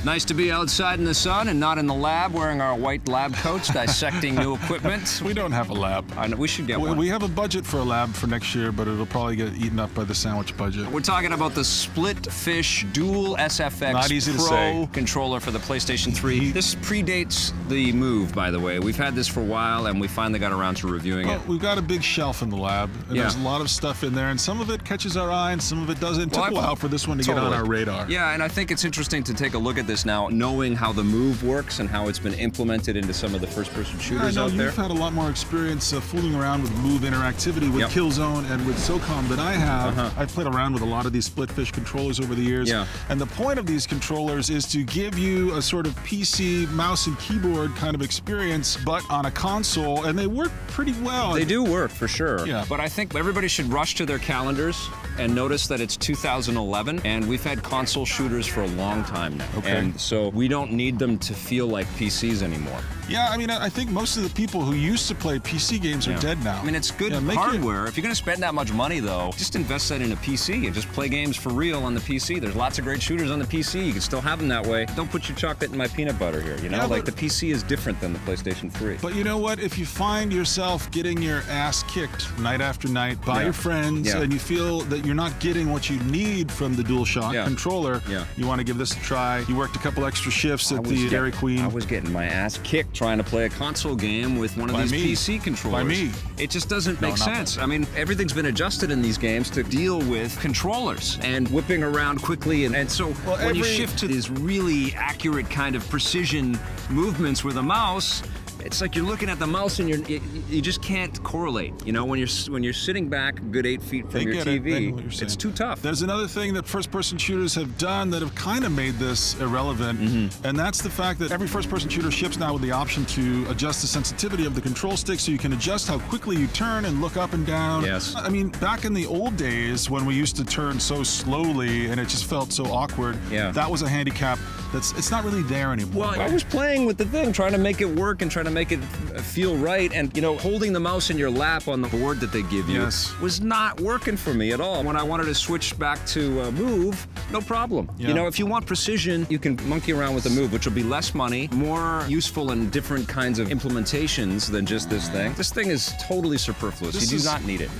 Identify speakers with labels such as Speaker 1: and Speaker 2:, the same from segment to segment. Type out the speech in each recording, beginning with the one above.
Speaker 1: Nice to be outside in the sun and not in the lab wearing our white lab coats dissecting new equipment.
Speaker 2: We don't have a lab.
Speaker 1: I know, we should get one.
Speaker 2: We have a budget for a lab for next year, but it'll probably get eaten up by the sandwich budget.
Speaker 1: We're talking about the Splitfish dual SFX
Speaker 2: Not easy to say.
Speaker 1: controller for the PlayStation 3. This predates the Move, by the way. We've had this for a while, and we finally got around to reviewing it.
Speaker 2: We've got a big shelf in the lab, and there's a lot of stuff in there, and some of it catches our eye, and some of it doesn't. It took a while for this one to get on our radar.
Speaker 1: Yeah, and I think it's interesting to take a look at this now, knowing how the Move works and how it's been implemented into some of the first-person shooters out there.
Speaker 2: You've had a lot more experience fooling around with Move interactivity with Killzone and with SOCOM than I have. I've played around with a lot of these Splitfish controllers over the years, and the point of these controllers is to give you a sort of PC mouse and keyboard kind of experience, but on a console, and they work pretty well.
Speaker 1: They do work, for sure.
Speaker 2: Yeah.
Speaker 1: But I think everybody should rush to their calendars and notice that it's 2011, and we've had console shooters for a long time now.
Speaker 2: Okay.
Speaker 1: And so we don't need them to feel like PCs anymore.
Speaker 2: Yeah, I mean, I think most of the people who used to play PC games are dead now.
Speaker 1: I mean, it's good hardware. If you're going to spend that much money, though, just invest that in a PC and just play games for real on the PC. There's lots of great shooters on the PC. You can still have them that way. Don't put your chocolate in my peanut butter here, you know?
Speaker 2: Yeah,
Speaker 1: like, the PC is different than the PlayStation 3.
Speaker 2: But you know what? If you find yourself getting your ass kicked night after night by your friends, and you feel that you're not getting what you need from the DualShock controller, you want to give this a try. You worked a couple extra shifts at the Dairy Queen.
Speaker 1: I was getting my ass kicked trying to play a console game with one of these PC controllers.
Speaker 2: By me.
Speaker 1: It just doesn't make sense. I mean, everything's been adjusted in these games to deal with controllers and whipping around quickly. And so when you shift to these really accurate kind of precision movements with a mouse, it's like you're looking at the mouse and you just can't correlate. You know, when you're sitting back a good 8 feet from your TV, it's too tough.
Speaker 2: There's another thing that first-person shooters have done that have kind of made this irrelevant, and that's the fact that every first-person shooter ships now with the option to adjust the sensitivity of the control stick, so you can adjust how quickly you turn and look up and down.
Speaker 1: Yes.
Speaker 2: I mean, back in the old days when we used to turn so slowly and it just felt so awkward, that was a handicap it's not really there anymore.
Speaker 1: Well, I was playing with the thing, trying to make it work and trying to make it feel right, and, you know, holding the mouse in your lap on the board that they give you was not working for me at all. When I wanted to switch back to Move, no problem. You know, if you want precision, you can monkey around with the Move, which will be less money, more useful in different kinds of implementations than just this thing. This thing is totally superfluous. You do not need it.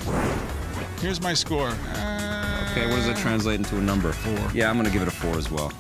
Speaker 2: Here's my score.
Speaker 1: Okay, what does that translate into a number?
Speaker 2: 4.
Speaker 1: Yeah, I'm gonna give it a 4 as well.